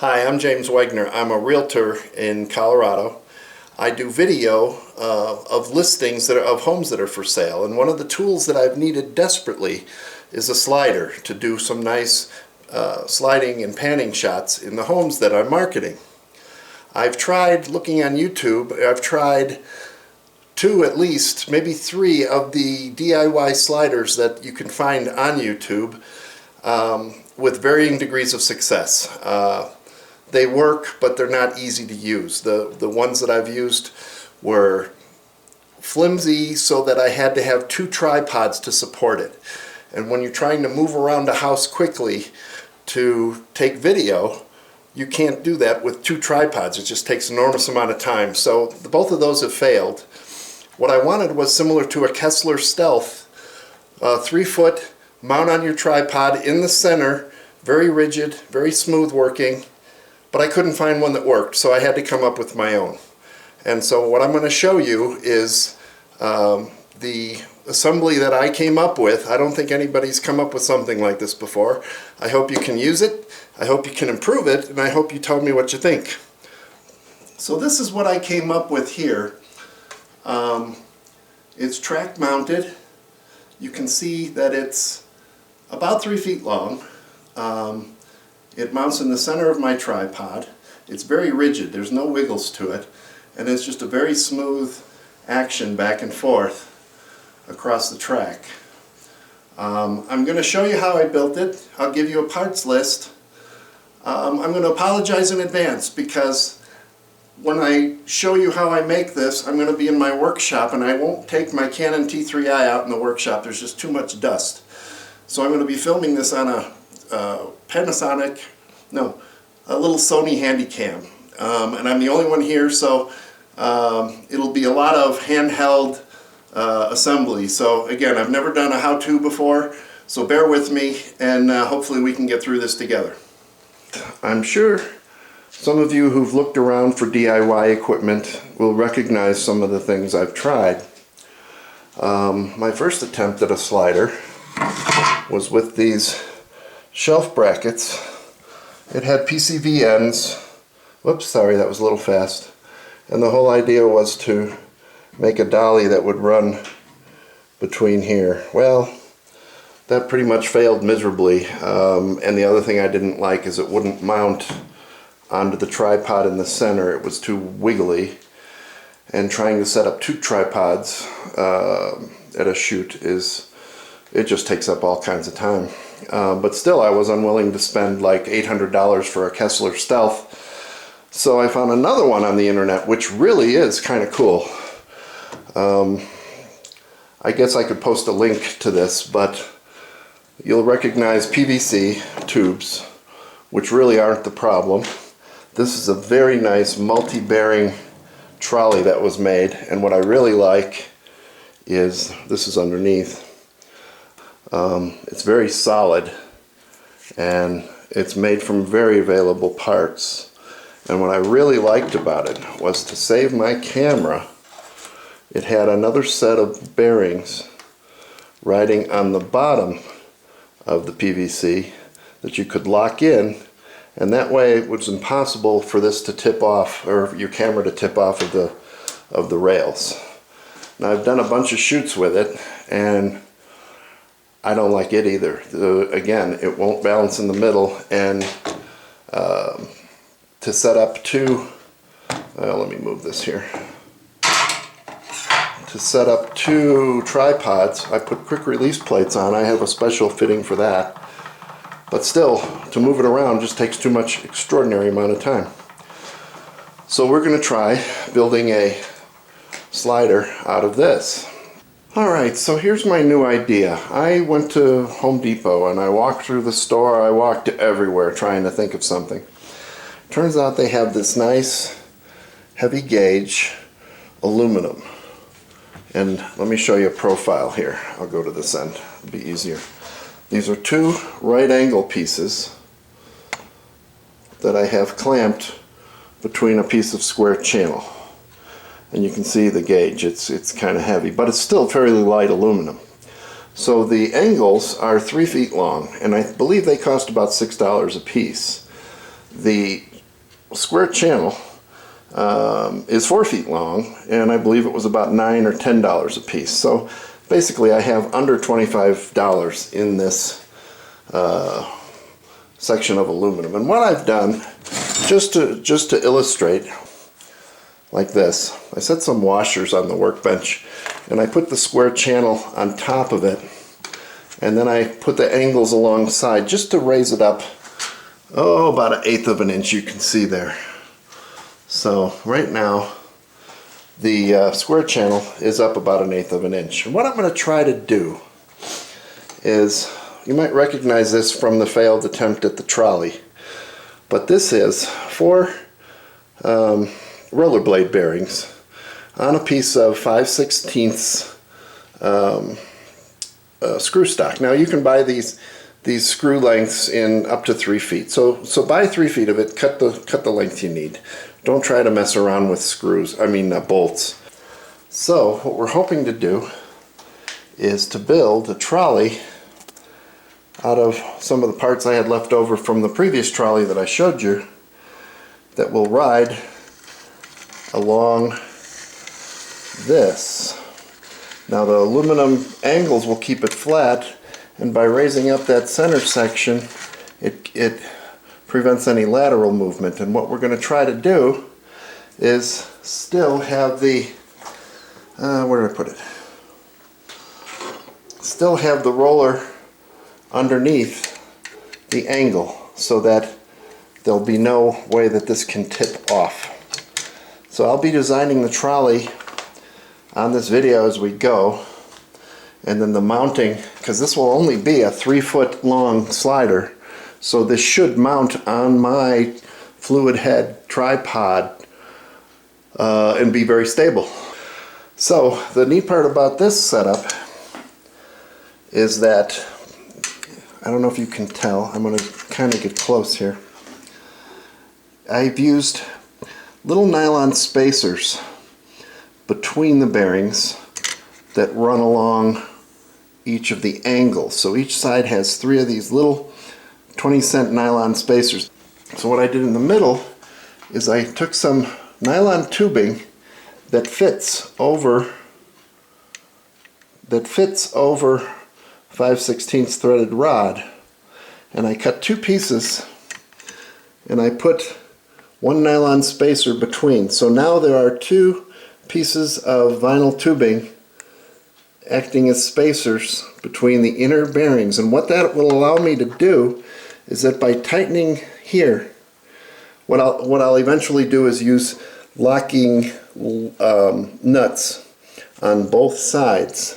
Hi, I'm James Wegner. I'm a realtor in Colorado. I do video of listings of homes that are for sale, and one of the tools that I've needed desperately is a slider to do some nice sliding and panning shots in the homes that I'm marketing. I've tried looking on YouTube. I've tried two at least, maybe three of the DIY sliders that you can find on YouTube with varying degrees of success. They work, but they're not easy to use. The ones that I've used were flimsy so that I had to have two tripods to support it. And when you're trying to move around a house quickly to take video, you can't do that with two tripods. It just takes an enormous amount of time. So both of those have failed. What I wanted was similar to a Kessler Stealth, 3-foot mount on your tripod in the center, very rigid, very smooth working. But I couldn't find one that worked, so I had to come up with my own. And so what I'm going to show you is the assembly that I came up with. I don't think anybody's come up with something like this before. I hope you can use it, I hope you can improve it, and I hope you tell me what you think. So this is what I came up with here. It's track mounted. You can see that it's about 3 feet long. It mounts in the center of my tripod. It's very rigid, there's no wiggles to it, and it's just a very smooth action back and forth across the track. I'm going to show you how I built it. I'll give you a parts list. I'm going to apologize in advance because when I show you how I make this, I'm going to be in my workshop and I won't take my Canon T3i out in the workshop. There's just too much dust. So I'm going to be filming this on a a little Sony Handycam, and I'm the only one here, so it'll be a lot of handheld assembly. So again, I've never done a how-to before, so bear with me, and hopefully we can get through this together. I'm sure some of you who've looked around for DIY equipment will recognize some of the things I've tried. My first attempt at a slider was with these shelf brackets. It had PCV ends. Whoops, sorry, that was a little fast. And the whole idea was to make a dolly that would run between here. Well, that pretty much failed miserably. And the other thing I didn't like is it wouldn't mount onto the tripod in the center. It was too wiggly. And trying to set up two tripods at a shoot it just takes up all kinds of time. But still, I was unwilling to spend like $800 for a Kessler Stealth. So I found another one on the internet, which really is kind of cool. I guess I could post a link to this, but you'll recognize PVC tubes, which really aren't the problem. This is a very nice multi-bearing trolley that was made, and what I really like is this is underneath. It's very solid, and it's made from very available parts. And what I really liked about it was to save my camera, it had another set of bearings riding on the bottom of the PVC that you could lock in, and that way it was impossible for this to tip off, or your camera to tip off of the rails. Now I've done a bunch of shoots with it, and I don't like it either. Again, it won't balance in the middle, and to set up two, let me move this here. To set up two tripods, I put quick release plates on. I have a special fitting for that. But still, to move it around just takes too much extraordinary amount of time. So we're going to try building a slider out of this. Alright, so here's my new idea. I went to Home Depot and I walked through the store. I walked everywhere trying to think of something. Turns out they have this nice heavy gauge aluminum. And let me show you a profile here. I'll go to this end. It'll be easier. These are two right angle pieces that I have clamped between a piece of square channel. And you can see the gauge, it's kind of heavy, but it's still fairly light aluminum. So the angles are 3 feet long, and I believe they cost about $6 a piece. The square channel is 4 feet long, and I believe it was about $9 or $10 a piece. So basically I have under $25 in this section of aluminum. And what I've done, just to illustrate, like this, I set some washers on the workbench and I put the square channel on top of it, and then I put the angles alongside just to raise it up, oh, about 1/8 of an inch, you can see there. So right now the square channel is up about 1/8 of an inch. And what I'm going to try to do is, you might recognize this from the failed attempt at the trolley, but this is 4 rollerblade bearings on a piece of 5/16 screw stock. Now you can buy these screw lengths in up to 3 feet. So buy 3 feet of it. Cut the length you need. Don't try to mess around with bolts. So what we're hoping to do is to build a trolley out of some of the parts I had left over from the previous trolley that I showed you, that will ride along this. Now the aluminum angles will keep it flat, and by raising up that center section it prevents any lateral movement. And what we're going to try to do is still have the where did I put it? Still have the roller underneath the angle, so that there'll be no way that this can tip off. So I'll be designing the trolley on this video as we go, and then the mounting, because this will only be a 3-foot long slider, so this should mount on my fluid head tripod and be very stable. So the neat part about this setup is that, I don't know if you can tell, I'm going to kind of get close here. I've used little nylon spacers between the bearings that run along each of the angles. So each side has 3 of these little 20-cent nylon spacers. So what I did in the middle is I took some nylon tubing that fits over 5/16 threaded rod, and I cut 2 pieces and I put 1 nylon spacer between. So now there are 2 pieces of vinyl tubing acting as spacers between the inner bearings. And what that will allow me to do is that by tightening here, what I'll eventually do is use locking nuts on both sides,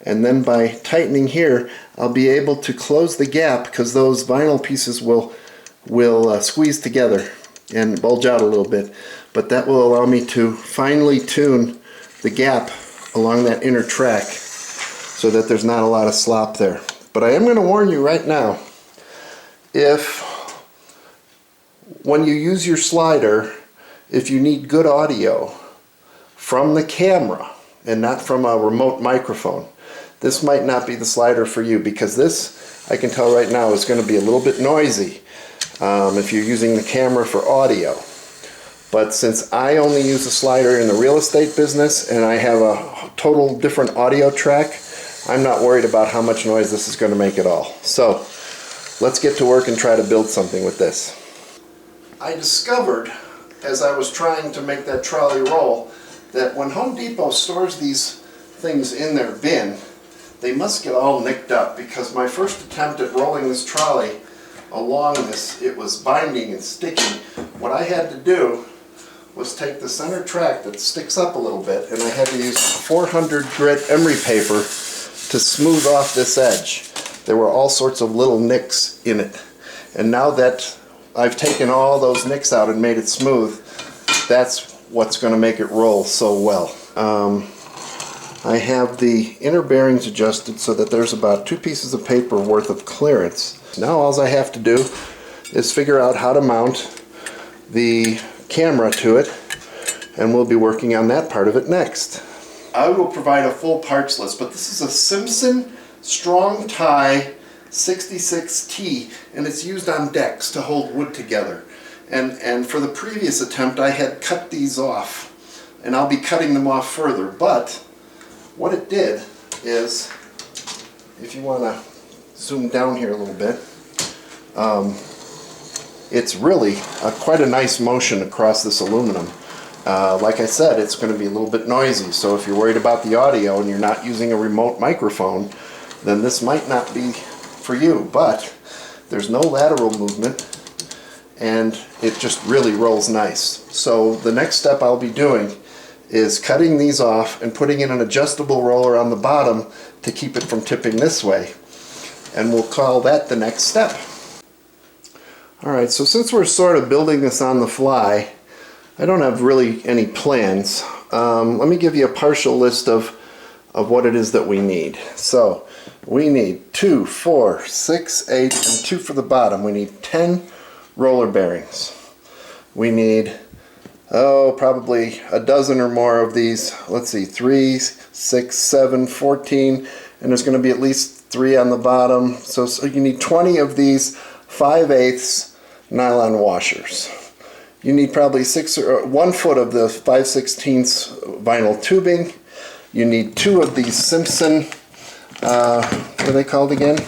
and then by tightening here I'll be able to close the gap, because those vinyl pieces will squeeze together and bulge out a little bit, but that will allow me to finely tune the gap along that inner track so that there's not a lot of slop there. But I am going to warn you right now, when you use your slider, if you need good audio from the camera and not from a remote microphone, this might not be the slider for you, because this, I can tell right now, is going to be a little bit noisy if you're using the camera for audio. But since I only use a slider in the real estate business and I have a total different audio track, I'm not worried about how much noise this is going to make at all. So let's get to work and try to build something with this. I discovered, as I was trying to make that trolley roll, that when Home Depot stores these things in their bin, they must get all nicked up, because my first attempt at rolling this trolley along this, it was binding and sticking. What I had to do was take the center track that sticks up a little bit, and I had to use 400 grit emery paper to smooth off this edge. There were all sorts of little nicks in it, and now that I've taken all those nicks out and made it smooth, that's what's going to make it roll so well. I have the inner bearings adjusted so that there's about 2 pieces of paper worth of clearance. Now all I have to do is figure out how to mount the camera to it, and we'll be working on that part of it next. I will provide a full parts list, but this is a Simpson Strong Tie 66T, and it's used on decks to hold wood together. And for the previous attempt I had cut these off, and I'll be cutting them off further, but what it did is, if you want to zoom down here a little bit, it's really quite a nice motion across this aluminum. Like I said, it's going to be a little bit noisy, so if you're worried about the audio and you're not using a remote microphone, then this might not be for you, but there's no lateral movement and it just really rolls nice. So the next step I'll be doing is cutting these off and putting in an adjustable roller on the bottom to keep it from tipping this way, and we'll call that the next step. Alright, so since we're sort of building this on the fly, I don't have really any plans. Let me give you a partial list of what it is that we need. So we need 2, 4, 6, 8, and 2 for the bottom. We need 10 roller bearings. We need, probably a dozen or more of these. Let's see, 3, 6, 7, 14, and there's going to be at least 3 on the bottom. So you need 20 of these 5/8 nylon washers. You need probably 1 foot of the 5/16 vinyl tubing. You need 2 of these Simpson, what are they called again?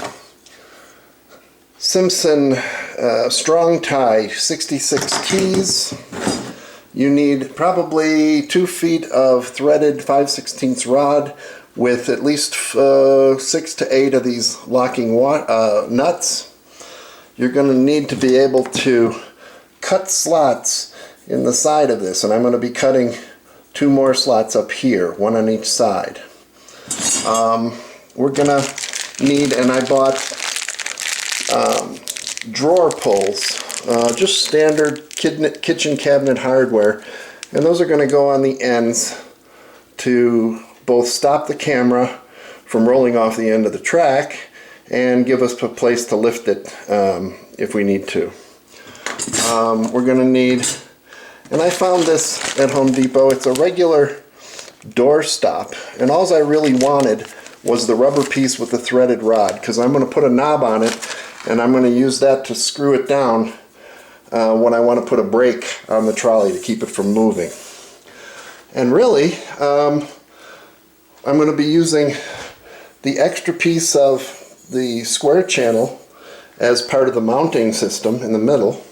Simpson strong tie 66 keys. You need probably 2 feet of threaded 5/16 rod with at least 6 to 8 of these locking nuts. You're going to need to be able to cut slots in the side of this, and I'm going to be cutting 2 more slots up here, 1 on each side. We're going to need, and I bought drawer pulls, just standard kitchen cabinet hardware, and those are going to go on the ends to both stop the camera from rolling off the end of the track and give us a place to lift it if we need to. We're going to need, and I found this at Home Depot, it's a regular door stop, and all I really wanted was the rubber piece with the threaded rod, because I'm going to put a knob on it and I'm going to use that to screw it down when I want to put a brake on the trolley to keep it from moving. And really, I'm going to be using the extra piece of the square channel as part of the mounting system in the middle.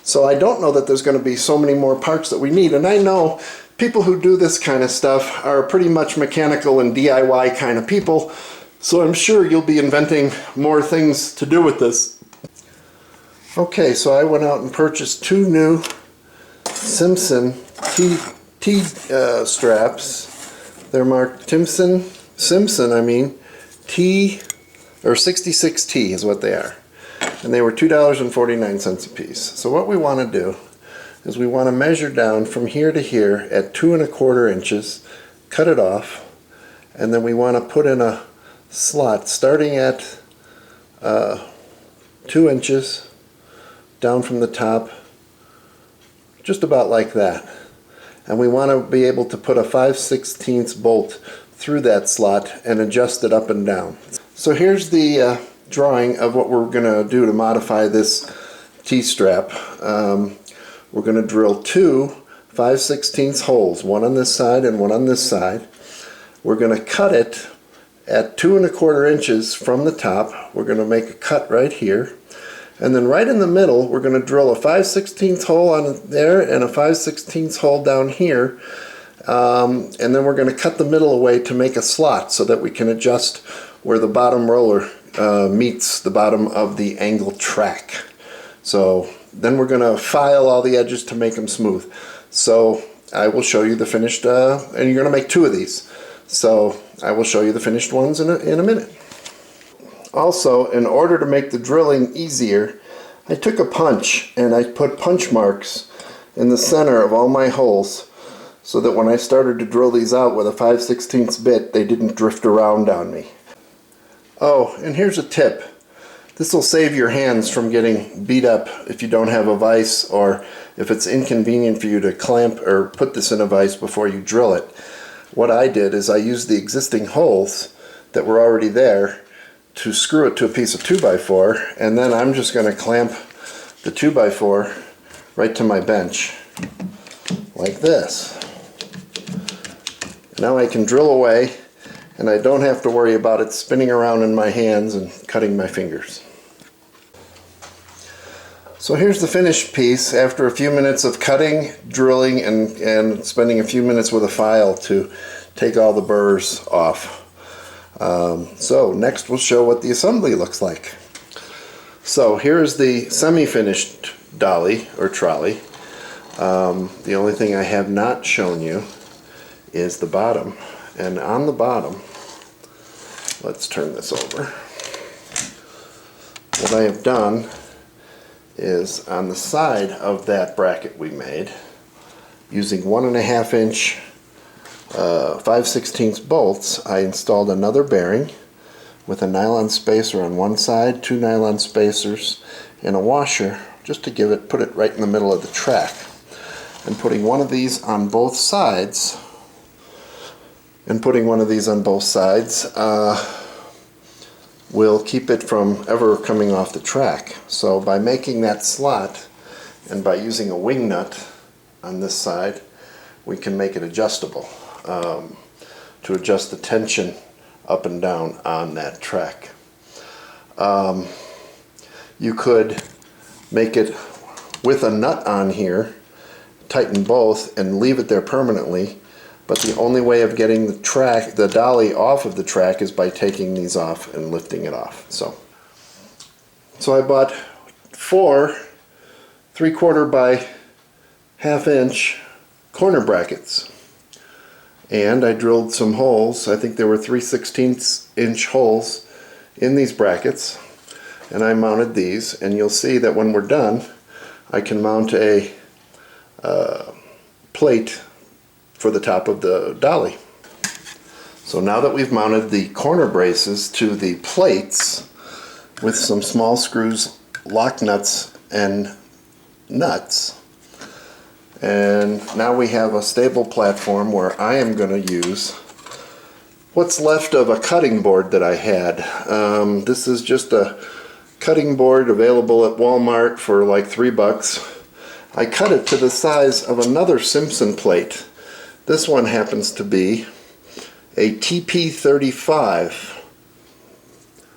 So I don't know that there's going to be so many more parts that we need, and I know people who do this kind of stuff are pretty much mechanical and DIY kind of people, so I'm sure you'll be inventing more things to do with this. Okay, so I went out and purchased 2 new Simpson T straps. They're marked Simpson, T, or 66T is what they are. And they were $2.49 a piece. So what we want to do is we want to measure down from here to here at 2 1/4 inches, cut it off, and then we want to put in a slot starting at 2 inches down from the top, just about like that. And we want to be able to put a 5/16 bolt through that slot and adjust it up and down. So here's the drawing of what we're going to do to modify this T-strap. We're going to drill 2 5/16 holes, one on this side and one on this side. We're going to cut it at 2 1/4 inches from the top. We're going to make a cut right here, and then right in the middle we're going to drill a 5/16 hole on there and a 5/16 hole down here, and then we're going to cut the middle away to make a slot so that we can adjust where the bottom roller meets the bottom of the angle track. So then we're going to file all the edges to make them smooth. So I will show you the finished, and you're going to make 2 of these. So I will show you the finished ones in a minute. Also, in order to make the drilling easier, I took a punch and I put punch marks in the center of all my holes so that when I started to drill these out with a 5/16 bit, they didn't drift around on me. Oh, and here's a tip. This will save your hands from getting beat up if you don't have a vise, or if it's inconvenient for you to clamp or put this in a vise before you drill it. What I did is I used the existing holes that were already there to screw it to a piece of 2x4, and then I'm just going to clamp the 2x4 right to my bench, like this. Now I can drill away, and I don't have to worry about it spinning around in my hands and cutting my fingers. So here's the finished piece after a few minutes of cutting, drilling, and spending a few minutes with a file to take all the burrs off. So next we'll show what the assembly looks like. So here's the semi-finished dolly or trolley. The only thing I have not shown you is the bottom. And on the bottom, let's turn this over. What I have done is on the side of that bracket we made, using 1.5 inch 5/16 bolts, I installed another bearing with a nylon spacer on one side, 2 nylon spacers, and a washer just to put it right in the middle of the track. And putting one of these on both sides, will keep it from ever coming off the track. So by making that slot and by using a wing nut on this side, we can make it adjustable to adjust the tension up and down on that track. You could make it with a nut on here, tighten both, and leave it there permanently. But the only way of getting the dolly off of the track is by taking these off and lifting it off. So I bought 4 3/4 by 1/2 inch corner brackets, and I drilled some holes. I think there were 3/16 inch holes in these brackets, and I mounted these. And you'll see that when we're done, I can mount a plate for the top of the dolly. So now that we've mounted the corner braces to the plates with some small screws, lock nuts, and nuts, and now we have a stable platform where I am going to use what's left of a cutting board that I had. This is just a cutting board available at Walmart for like $3. I cut it to the size of another Simpson plate. This one happens to be a TP35.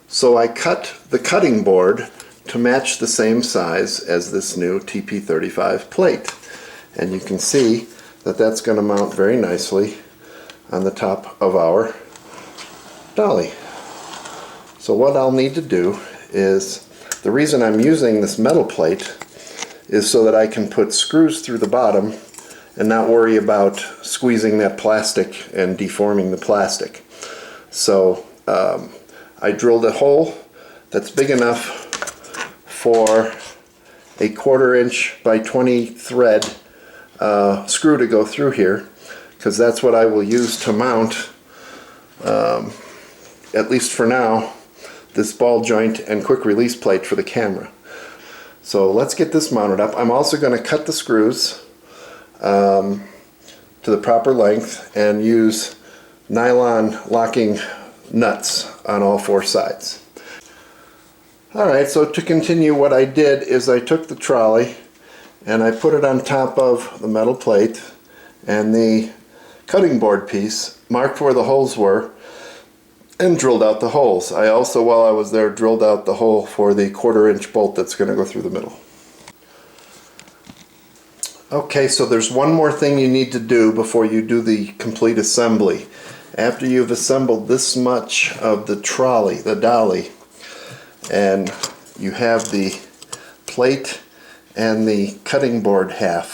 So I cut the cutting board to match the same size as this new TP35 plate. And you can see that that's going to mount very nicely on the top of our dolly. So what I'll need to do is, the reason I'm using this metal plate is so that I can put screws through the bottom and not worry about squeezing that plastic and deforming the plastic. So I drilled a hole that's big enough for a 1/4 inch by 20 thread screw to go through here, because that's what I will use to mount, at least for now, this ball joint and quick release plate for the camera. So let's get this mounted up. I'm also going to cut the screws to the proper length and use nylon locking nuts on all 4 sides. Alright, so to continue, what I did is I took the trolley and I put it on top of the metal plate and the cutting board piece, marked where the holes were, and drilled out the holes. I also, while I was there, drilled out the hole for the 1/4 inch bolt that's going to go through the middle. Okay, so there's one more thing you need to do before you do the complete assembly. After you've assembled this much of the trolley, the dolly, and you have the plate and the cutting board half,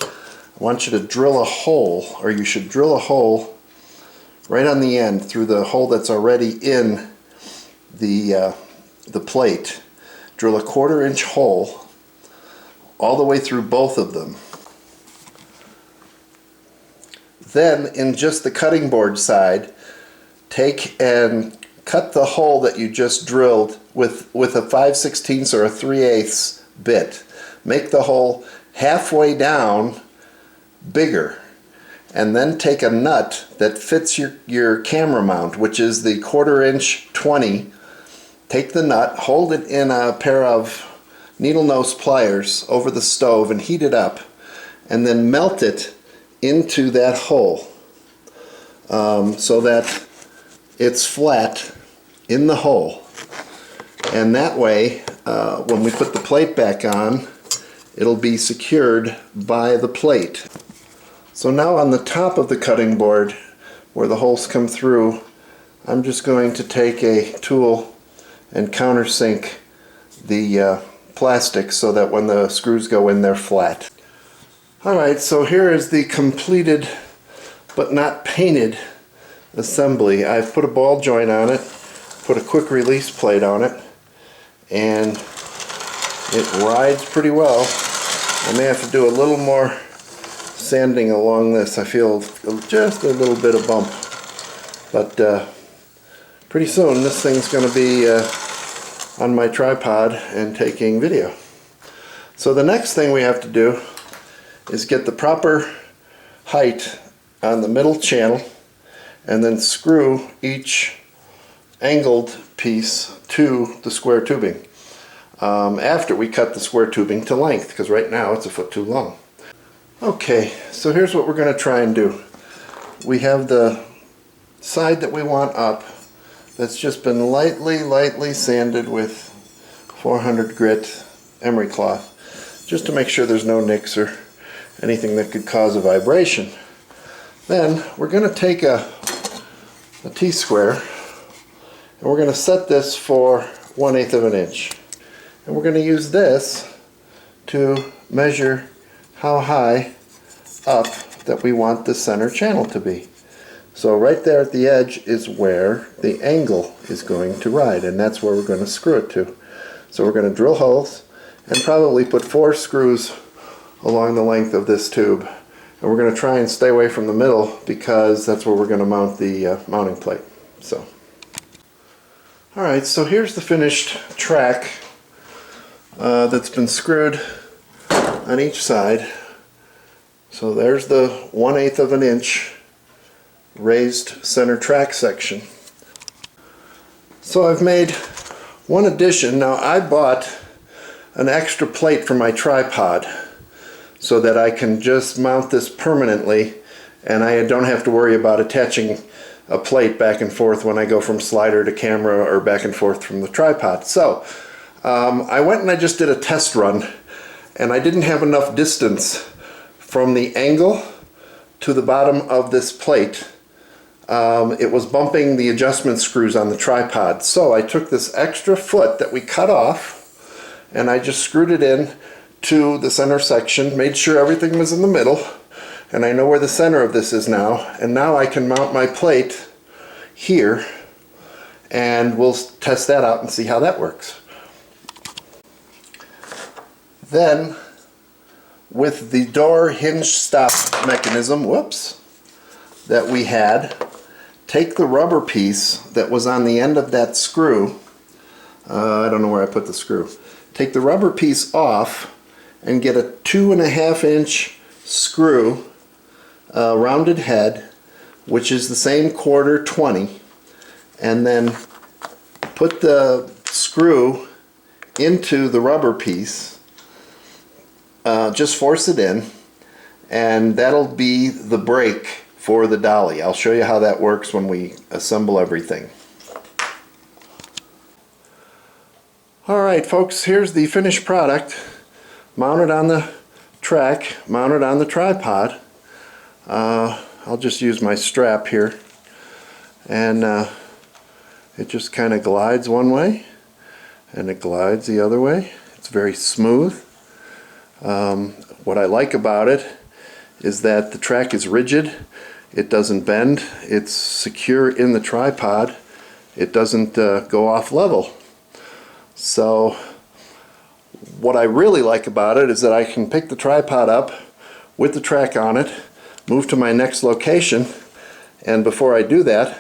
I want you to drill a hole, or you should drill a hole right on the end through the hole that's already in the plate. Drill a 1/4 inch hole all the way through both of them. Then, in just the cutting board side, take and cut the hole that you just drilled with a 5/16 or a 3/8 bit. Make the hole halfway down bigger, and then take a nut that fits your camera mount, which is the 1/4 inch 20. Take the nut, hold it in a pair of needle nose pliers over the stove and heat it up, and then melt it into that hole so that it's flat in the hole. And that way, when we put the plate back on, it'll be secured by the plate. So now on the top of the cutting board, where the holes come through, I'm just going to take a tool and countersink the plastic so that when the screws go in, they're flat. Alright, so here is the completed but not painted assembly. I've put a ball joint on it, put a quick release plate on it, and it rides pretty well. I may have to do a little more sanding along this. I feel just a little bit of bump, but pretty soon this thing's going to be on my tripod and taking video. So the next thing we have to do is get the proper height on the middle channel and then screw each angled piece to the square tubing after we cut the square tubing to length, because right now it's a foot too long. Okay, so here's what we're going to try and do. We have the side that we want up that's just been lightly sanded with 400 grit emery cloth, just to make sure there's no nicks or anything that could cause a vibration. Then we're going to take a T-square and we're going to set this for 1/8 of an inch. And we're going to use this to measure how high up that we want the center channel to be. So right there at the edge is where the angle is going to ride, and that's where we're going to screw it to. So we're going to drill holes and probably put 4 screws along the length of this tube. And we're going to try and stay away from the middle because that's where we're going to mount the mounting plate. So, alright, so here's the finished track that's been screwed on each side. So there's the 1/8 of an inch raised center track section. So I've made one addition. Now I bought an extra plate for my tripod so that I can just mount this permanently and I don't have to worry about attaching a plate back and forth when I go from slider to camera or back and forth from the tripod. So I went and I just did a test run, and I didn't have enough distance from the angle to the bottom of this plate. It was bumping the adjustment screws on the tripod. So I took this extra foot that we cut off and I just screwed it in to the center section, made sure everything was in the middle, and I know where the center of this is now, and now I can mount my plate here and we'll test that out and see how that works. Then with the door hinge stop mechanism, that we had, take the rubber piece that was on the end of that screw, I don't know where I put the screw, take the rubber piece off and get a 2.5 inch screw, rounded head, which is the same 1/4 and then put the screw into the rubber piece, just force it in, and that'll be the brake for the dolly. I'll show you how that works when we assemble everything. Alright folks, here's the finished product, mounted on the track, mounted on the tripod. I'll just use my strap here, and it just kind of glides one way and it glides the other way. It's very smooth. What I like about it is that the track is rigid, it doesn't bend, it's secure in the tripod, it doesn't go off level. So what I really like about it is that I can pick the tripod up with the track on it, move to my next location, and before I do that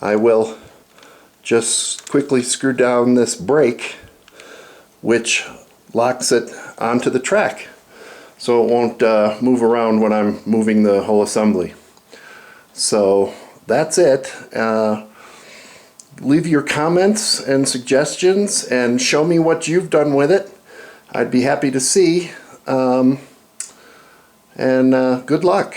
I will just quickly screw down this brake which locks it onto the track so it won't move around when I'm moving the whole assembly. So that's it. Leave your comments and suggestions and show me what you've done with it. I'd be happy to see. And good luck.